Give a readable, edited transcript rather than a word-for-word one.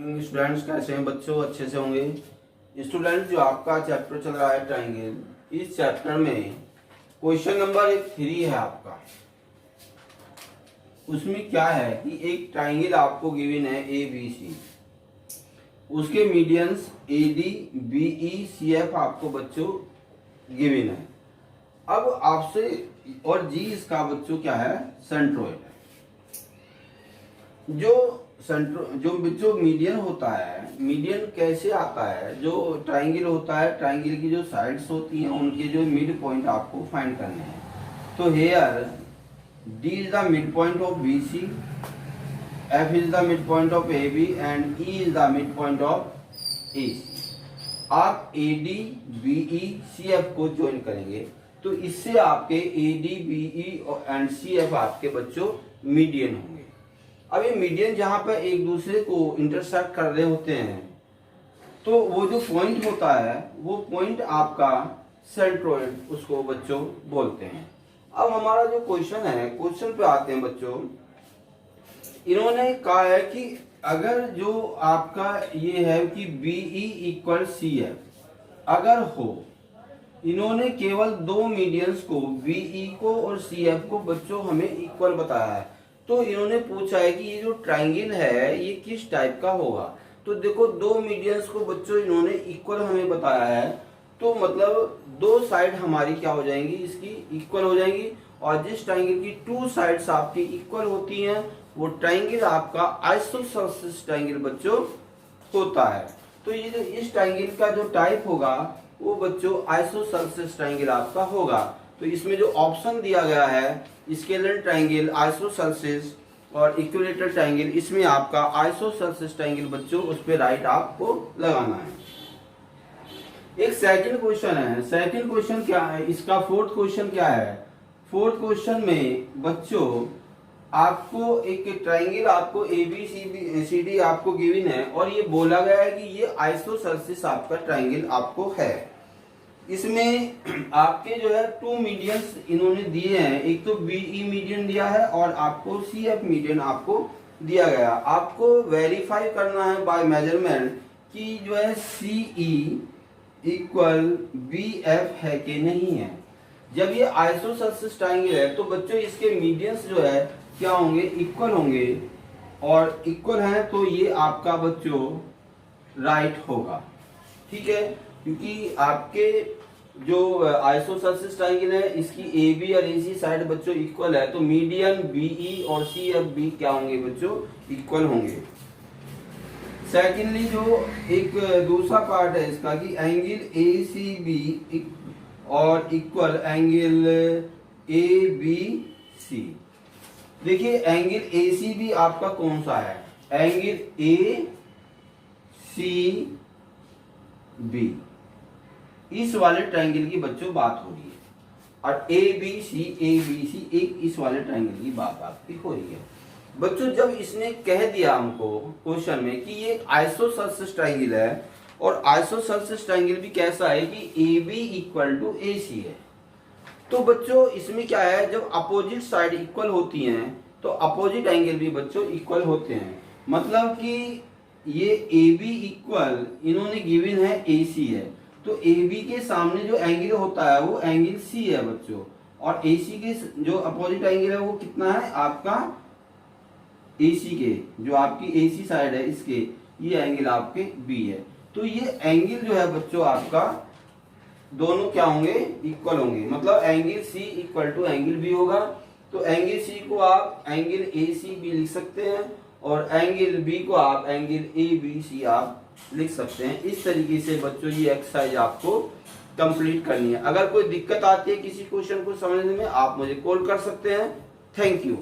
Students कैसे हैं बच्चों? अच्छे से होंगे। स्टूडेंट, जो आपका चैप्टर चल रहा है ट्राइंगल, इस चैप्टर में क्वेश्चन नंबर 3 है आपका। उसमें क्या है कि एक ट्राइंगल आपको गिवन है ए बी सी, उसके medians A D B E C F आपको बच्चों गिवन है। अब आपसे और जी इसका बच्चों क्या है? सेंट्रोइड है। जो बच्चों मीडियन होता है, मीडियन कैसे आता है? जो ट्राइंगल होता है, ट्राइंगल की जो साइड्स होती हैं उनके जो मिड पॉइंट आपको फाइंड करने हैं। तो here D is the midpoint of B C, F is the midpoint of A B and E is the midpoint of A C. आप A D B E C F को join करेंगे तो इससे आपके A D B E and C F आपके बच्चों median होंगे। अब ये मीडियन जहां पर एक दूसरे को इंटरसेक्ट कर रहे होते हैं तो वो जो पॉइंट होता है वो पॉइंट आपका सेंट्रोइड उसको बच्चों बोलते हैं। अब हमारा जो क्वेश्चन है, क्वेश्चन पे आते हैं बच्चों। इन्होंने कहा है कि अगर जो आपका ये है कि बीई इक्वल सी एफ अगर हो, इन्होंने केवल दो मीडियंस को बीई को और सी एफ को बच्चों हमें इक्वल बताया है। तो इन्होंने पूछा है कि ये जो ट्राइंगल है ये किस टाइप का होगा। तो देखो, दो मीडियंस को बच्चों इन्होंने इक्वल हमें बताया है, तो मतलब दो साइड हमारी क्या हो जाएंगी? इसकी इक्वल हो जाएंगी। और जिस ट्राइंगल की टू साइड्स आपकी इक्वल होती हैं वो ट्राइंगल आपका आइसोसेलेस ट्राइंगल बच्चों होता है। तो ये जो इस ट्राइंगल का जो टाइप होगा वो बच्चों आइसोसेलेस ट्राइंगल आपका होगा। तो इसमें जो ऑप्शन दिया गया है स्केलर ट्राइंगल, आइसोसेलेस और इक्विलेटरल ट्राइंगल, इसमें आपका आइसोसेलेस ट्राइंगल बच्चों उस पे राइट आपको लगाना है। एक सेकंड क्वेश्चन है। सेकंड क्वेश्चन क्या है इसका? फोर्थ क्वेश्चन क्या है? फोर्थ क्वेश्चन में बच्चों आपको एक ट्राइंगल आपको ए बी सी डी आपको गिवन है और ये बोला गया है कि ये आइसोसेलेस आपका ट्राइंगल आपको है। इसमें आपके जो है टू मीडियंस इन्होंने दिए हैं, एक तो बीई मीडियन दिया है और आपको सी एफ मीडियन आपको दिया गया। आपको वेरीफाई करना है बाय मेजरमेंट कि जो है सीई इक्वल बी एफ है कि नहीं है। जब ये आइसोसेलेस ट्राइंगल है तो बच्चों इसके मीडियंस जो है क्या होंगे? इक्वल होंगे, और इक्वल है तो ये आपका बच्चों राइट होगा। ठीक है, क्योंकि आपके जो आइसोसेलेस ट्राइंगल है इसकी ए बी और ए सी साइड बच्चों इक्वल है, तो मीडियन बीई और सी एफ बी क्या होंगे बच्चों? इक्वल होंगे। सेकेंडली जो एक दूसरा पार्ट है इसका कि एंगल ए सी बी और equal angle A B C. देखिए, एंगल ए सी बी आपका कौन सा है? एंगल ए सी बी, इस वाले ट्राइंगल की बच्चों बात हो रही है, और ए बी सी एक इस वाले ट्राइंगल की बात आपकी हो रही है। बच्चों जब इसने कह दिया हमको क्वेश्चन में कि ये आइसोसेलेस ट्राइंगल है और आइसोसेलेस ट्राइंगल भी कैसा है कि ए बी इक्वल टू ए सी है, तो बच्चों इसमें क्या है? जब अपोजिट साइड इक्वल होती हैं तो अपोजिट एंगल भी बच्चों इक्वल होते हैं। मतलब कि ये ए बी इक्वल इन्होंने गिवन है ए सी है, तो ए बी के सामने जो एंगल होता है वो एंगल सी है बच्चों, और ए सी के जो अपोजिट एंगल है वो कितना है आपका? ए सी के जो आपकी ए सी साइड है इसके ये एंगल आपके बी है। तो ये एंगल जो है बच्चों आपका दोनों क्या होंगे? इक्वल होंगे। मतलब angle C equal to angle B होगा। तो एंगल सी को आप एंगल ए सी बी लिख सकते हैं और एंगल बी को आप एंगल ए बी सी आप लिख सकते हैं। इस तरीके से बच्चों ये एक्सरसाइज आपको कंप्लीट करनी है। अगर कोई दिक्कत आती है किसी क्वेश्चन को समझने में आप मुझे कॉल कर सकते हैं। Thank you.